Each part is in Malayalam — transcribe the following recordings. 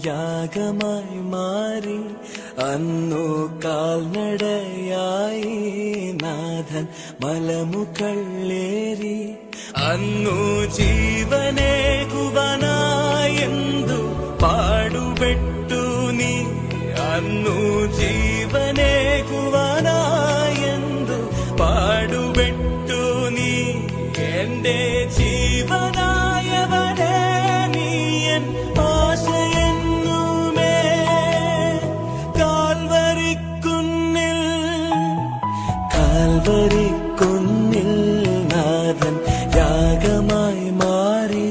യാഗമായി മാറി. അന്നു കാൽനടയായി നാഥൻ മലമുകളേറി. അന്നു ജീവനേകുവാനായെന്തു പാടുപെട്ടു നീ. അന്നു ജീവനേകുവാനായെന്തു പാടുപെട്ടു നീ. എന്റെ ജീവനായവനെ നീയൻ ആശയെന്നുമേ. കാൽവരിക്കുന്നിൽ നാഥൻ യാഗമായി മാറി.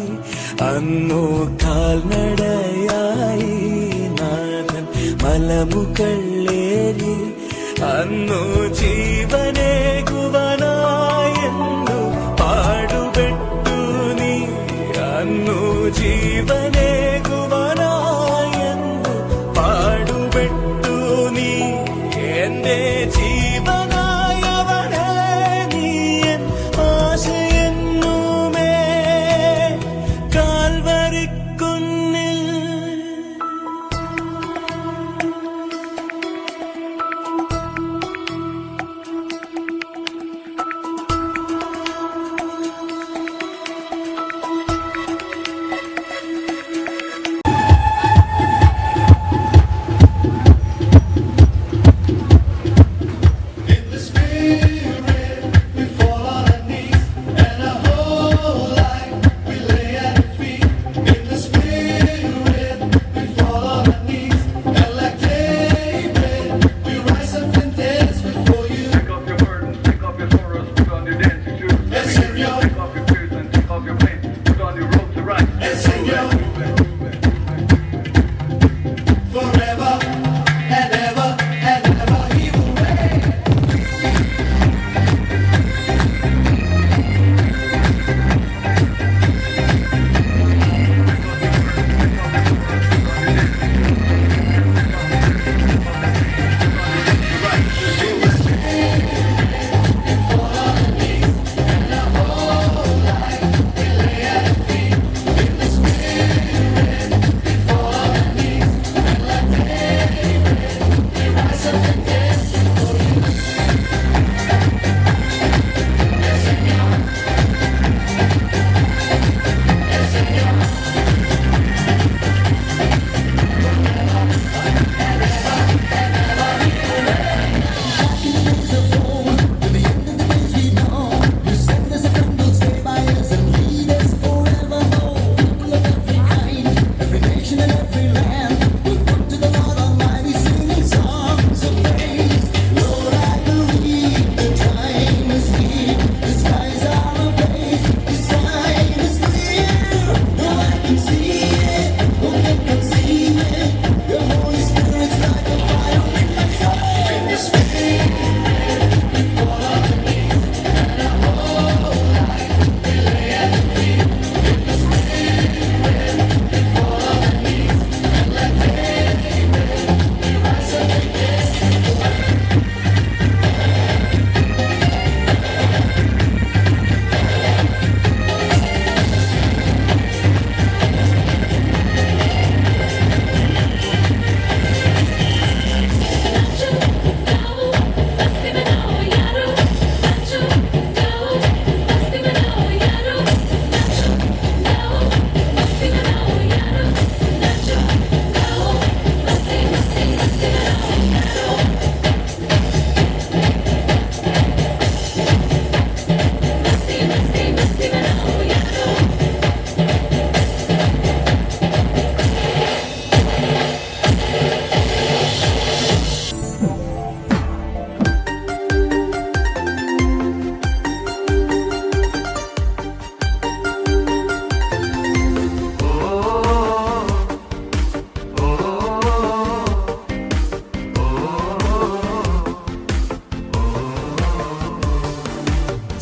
അന്നു കാൽനടയായി നാഥൻ മലമുകളേറി. അന്നു ജീവനേകുവാനായെന്നു പാടുപെട്ടു നീ. അന്നു ജീവനേകുവാനായെന്നു പാടുപെട്ടു നീ. എന്റെ ജീവനായവനെ നീയൻ ആശയെന്നുമേ. കാൽവരിക്കുന്നിൽ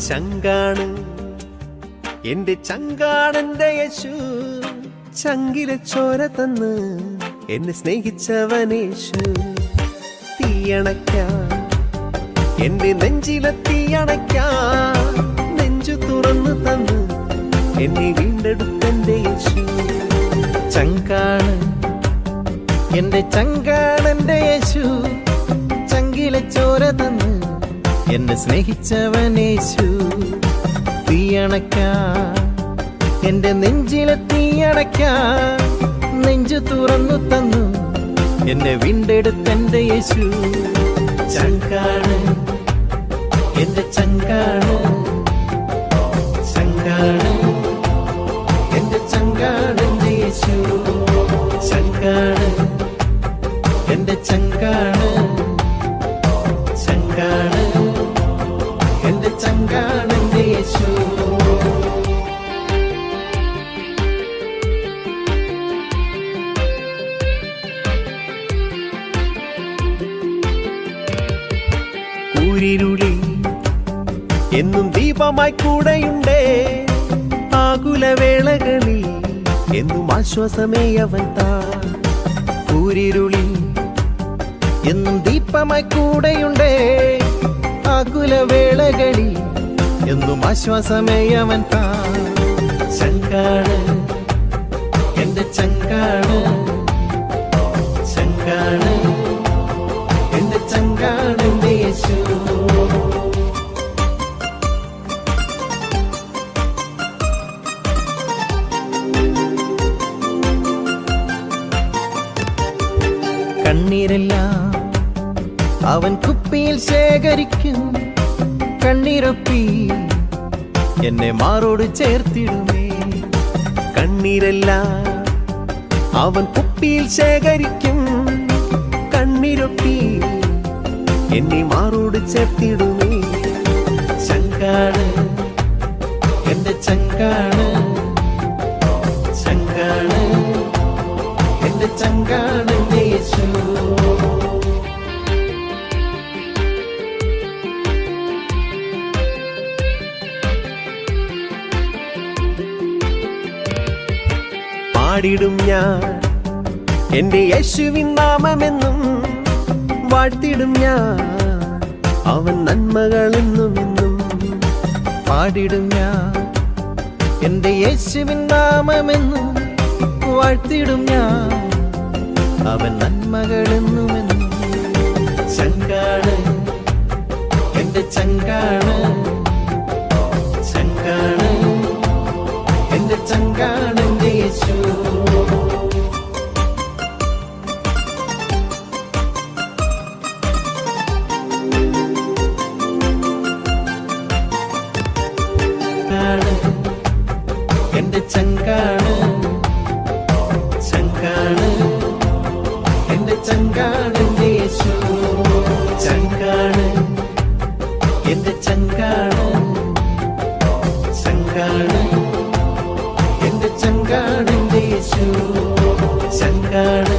ചങ്കാണ് എന്റെ ചങ്കാണെന്റെ യേശു. ചങ്കിലെ ചോര തന്ന് എന്നെ സ്നേഹിച്ചവനേശു. തീയണയ്ക്കാൻ എന്റെ നെഞ്ചിലെ തീയണയ്ക്കാൻ നെഞ്ചു തുറന്നു തന്ന് എന്നെ വീണ്ടെടുത്തെന്റെ യേശു. ചങ്കാണ് എന്റെ ചങ്കാണെന്റെ യേശു, ചങ്കിലെ ചോര തന്ന് എന്നെ സ്നേഹിച്ചവൻ യേശു. തീയണയ്ക്കാൻ എന്റെ നെഞ്ചിലെ തീയണയ്ക്കാൻ നെഞ്ചു തുറന്നു തന്നു എന്നെ വീണ്ടെടുത്തെന്റെ യേശു. ചങ്കാണ് എന്റെ ചങ്കാണ്, ചങ്കാണ് എന്റെ ചങ്കാണ് എന്റെ യേശു. ചങ്കാണ് എന്റെ ചങ്കാണ്, ചങ്കാണ് എന്റെ ചങ്കാണ് എന്റെ യേശു. കൂരിരുളിൽ എന്നും ദീപമായി കൂടെയുണ്ടേ, ആകുലവേളകളിൽ എന്നും ആശ്വാസമേ അവൻ താ. കൂരിരുളിൽ എന്നും ദീപമായി കൂടെയുണ്ടേ, ആകുലവേളകളിൽ എന്നും ആശ്വാസമേ അവൻ താ. ചങ്കാണ് എന്റെ ചങ്കാണ്, ചങ്കാണ് എന്റെ ചങ്കാണ് എന്റെ യേശു. കണ്ണീരെല്ലാം അവൻ കുപ്പിയിൽ ശേഖരിക്കും, കണ്ണീരൊപ്പി എന്നെ മാറോട് ചേർത്തിടുമേ. കണ്ണീരെല്ലാം അവൻ കുപ്പിയിൽ ശേഖരിക്കും, കണ്ണീരൊപ്പി എന്നെ മാറോട് ചേർത്തിടുമേ. ചങ്കാണ് എന്റെ ചങ്കാണ്, ചങ്കാണ് എന്റെ ചങ്കാണ് എന്റെ യേശു. പാടിടും ഞാൻ എന്റെ യേശുവിൻ നാമമെന്നും, വാഴ്ത്തിടും ഞാൻ അവൻ നന്മകളെന്നും എന്നും. പാടിടും ഞാൻ എന്റെ യേശുവിൻ നാമമെന്നും, വാഴ്ത്തിടും ഞാൻ അവൻ നന്മകളെന്നുമെന്നും. ചങ്കാണ് എന്റെ ചങ്കാണ്, ചങ്കാണ് എന്റെ ചങ്കാണ് എന്റെ യേശു. എന്റെ ചങ്കാണ്, ചങ്കാണ് എന്റെ ചങ്കാണ് എന്റെ യേശു. ചങ്കാണ് എന്റെ ചങ്കാണ്, ചങ്കാണ് എന്റെ ചങ്കാണ് എന്റെ യേശു. ചങ്കാണ്